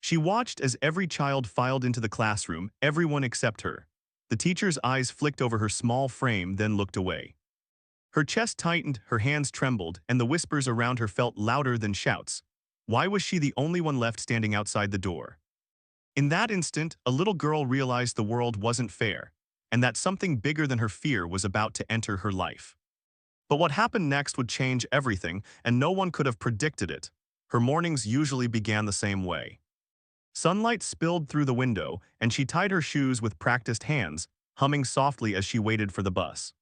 She watched as every child filed into the classroom, everyone except her. The teacher's eyes flicked over her small frame, then looked away. Her chest tightened, her hands trembled, and the whispers around her felt louder than shouts. Why was she the only one left standing outside the door? In that instant, a little girl realized the world wasn't fair, and that something bigger than her fear was about to enter her life. But what happened next would change everything, and no one could have predicted it. Her mornings usually began the same way. Sunlight spilled through the window, and she tied her shoes with practiced hands, humming softly as she waited for the bus.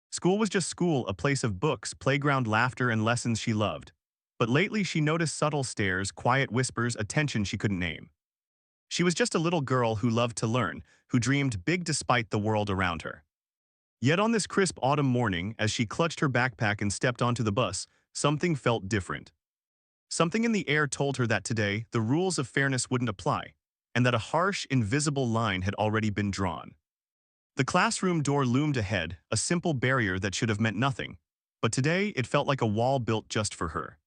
School was just school, a place of books, playground laughter, and lessons she loved. But lately she noticed subtle stares, quiet whispers, attention she couldn't name. She was just a little girl who loved to learn, who dreamed big despite the world around her. Yet on this crisp autumn morning, as she clutched her backpack and stepped onto the bus, something felt different. Something in the air told her that today, the rules of fairness wouldn't apply, and that a harsh, invisible line had already been drawn. The classroom door loomed ahead, a simple barrier that should have meant nothing, but today it felt like a wall built just for her.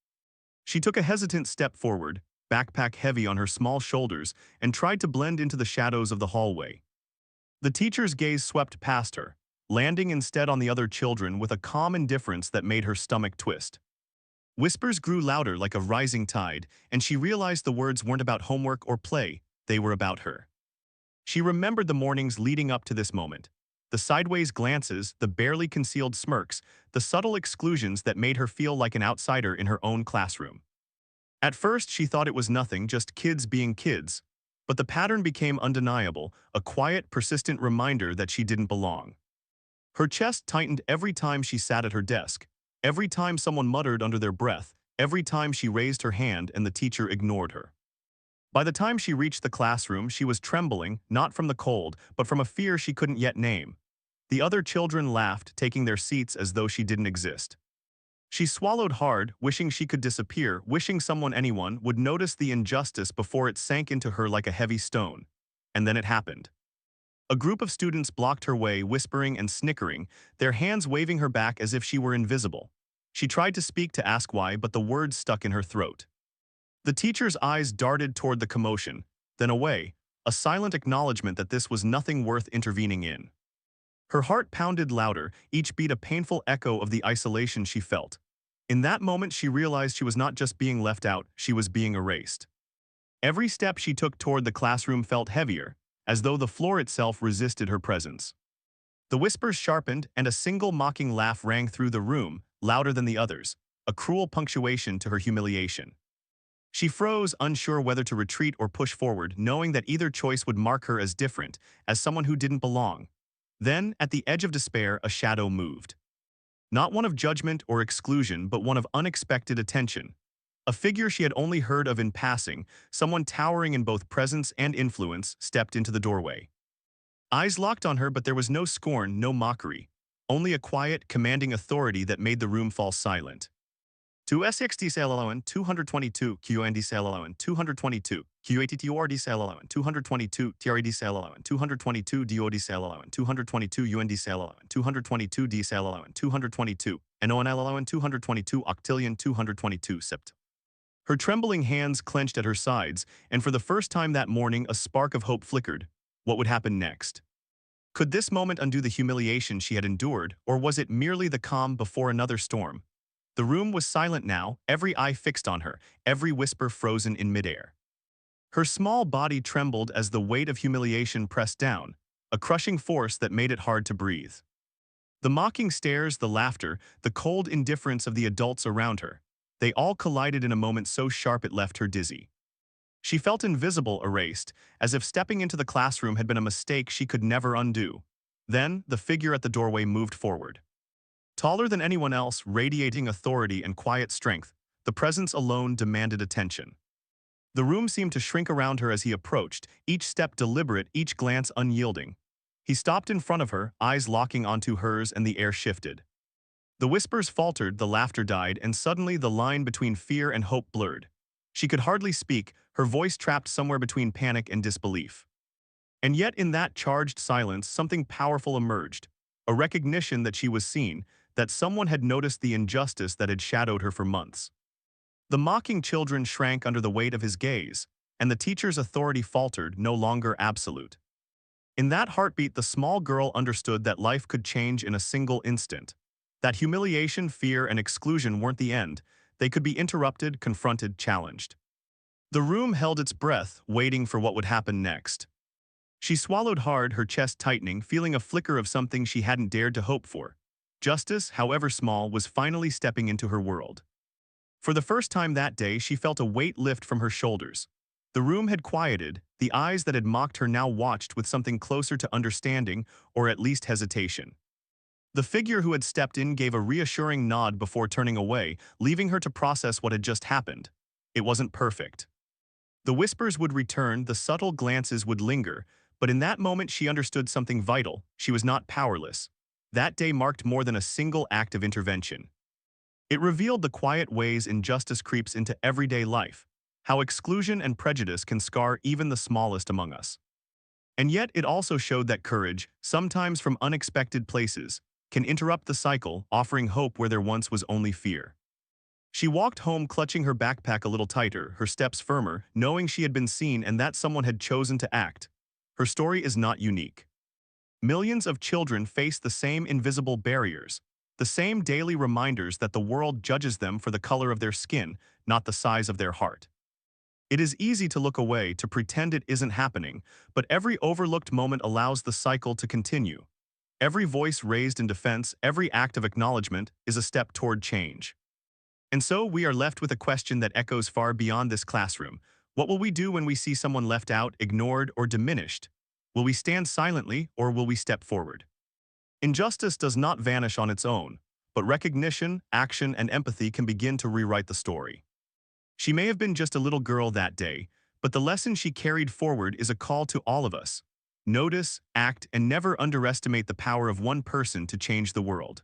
She took a hesitant step forward, backpack heavy on her small shoulders, and tried to blend into the shadows of the hallway. The teacher's gaze swept past her, landing instead on the other children with a calm indifference that made her stomach twist. Whispers grew louder like a rising tide, and she realized the words weren't about homework or play, they were about her. She remembered the mornings leading up to this moment. The sideways glances, the barely concealed smirks, the subtle exclusions that made her feel like an outsider in her own classroom. At first, she thought it was nothing, just kids being kids. But the pattern became undeniable, a quiet, persistent reminder that she didn't belong. Her chest tightened every time she sat at her desk, every time someone muttered under their breath, every time she raised her hand and the teacher ignored her. By the time she reached the classroom, she was trembling, not from the cold, but from a fear she couldn't yet name. The other children laughed, taking their seats as though she didn't exist. She swallowed hard, wishing she could disappear, wishing anyone would notice the injustice before it sank into her like a heavy stone. And then it happened. A group of students blocked her way, whispering and snickering, their hands waving her back as if she were invisible. She tried to speak, to ask why, but the words stuck in her throat. The teacher's eyes darted toward the commotion, then away, a silent acknowledgement that this was nothing worth intervening in. Her heart pounded louder, each beat a painful echo of the isolation she felt. In that moment, she realized she was not just being left out, she was being erased. Every step she took toward the classroom felt heavier, as though the floor itself resisted her presence. The whispers sharpened, and a single mocking laugh rang through the room, louder than the others, a cruel punctuation to her humiliation. She froze, unsure whether to retreat or push forward, knowing that either choice would mark her as different, as someone who didn't belong. Then, at the edge of despair, a shadow moved. Not one of judgment or exclusion, but one of unexpected attention. A figure she had only heard of in passing, someone towering in both presence and influence, stepped into the doorway. Eyes locked on her, but there was no scorn, no mockery. Only a quiet, commanding authority that made the room fall silent. To SXT Saloan 222, QND Saloan 222, QATTORD Saloan 222, TRD Saloan 222, DOD Saloan 222, UND Saloan 222, D Saloan 222, NON Saloan 222, Octillion 222, Sept. Her trembling hands clenched at her sides, and for the first time that morning a spark of hope flickered. What would happen next? Could this moment undo the humiliation she had endured, or was it merely the calm before another storm? The room was silent now, every eye fixed on her, every whisper frozen in midair. Her small body trembled as the weight of humiliation pressed down, a crushing force that made it hard to breathe. The mocking stares, the laughter, the cold indifference of the adults around her, they all collided in a moment so sharp it left her dizzy. She felt invisible, erased, as if stepping into the classroom had been a mistake she could never undo. Then, the figure at the doorway moved forward. Taller than anyone else, radiating authority and quiet strength, the presence alone demanded attention. The room seemed to shrink around her as he approached, each step deliberate, each glance unyielding. He stopped in front of her, eyes locking onto hers, and the air shifted. The whispers faltered, the laughter died, and suddenly the line between fear and hope blurred. She could hardly speak, her voice trapped somewhere between panic and disbelief. And yet in that charged silence, something powerful emerged, a recognition that she was seen, that someone had noticed the injustice that had shadowed her for months. The mocking children shrank under the weight of his gaze, and the teacher's authority faltered, no longer absolute. In that heartbeat, the small girl understood that life could change in a single instant. That humiliation, fear, and exclusion weren't the end. They could be interrupted, confronted, challenged. The room held its breath, waiting for what would happen next. She swallowed hard, her chest tightening, feeling a flicker of something she hadn't dared to hope for. Justice, however small, was finally stepping into her world. For the first time that day, she felt a weight lift from her shoulders. The room had quieted, the eyes that had mocked her now watched with something closer to understanding, or at least hesitation. The figure who had stepped in gave a reassuring nod before turning away, leaving her to process what had just happened. It wasn't perfect. The whispers would return, the subtle glances would linger, but in that moment she understood something vital. She was not powerless. That day marked more than a single act of intervention. It revealed the quiet ways injustice creeps into everyday life, how exclusion and prejudice can scar even the smallest among us. And yet it also showed that courage, sometimes from unexpected places, can interrupt the cycle, offering hope where there once was only fear. She walked home clutching her backpack a little tighter, her steps firmer, knowing she had been seen and that someone had chosen to act. Her story is not unique. Millions of children face the same invisible barriers, the same daily reminders that the world judges them for the color of their skin, not the size of their heart. It is easy to look away, to pretend it isn't happening, but every overlooked moment allows the cycle to continue. Every voice raised in defense, every act of acknowledgement is a step toward change. And so we are left with a question that echoes far beyond this classroom. What will we do when we see someone left out, ignored, or diminished? Will we stand silently, or will we step forward? Injustice does not vanish on its own, but recognition, action, and empathy can begin to rewrite the story. She may have been just a little girl that day, but the lesson she carried forward is a call to all of us. Notice, act, and never underestimate the power of one person to change the world.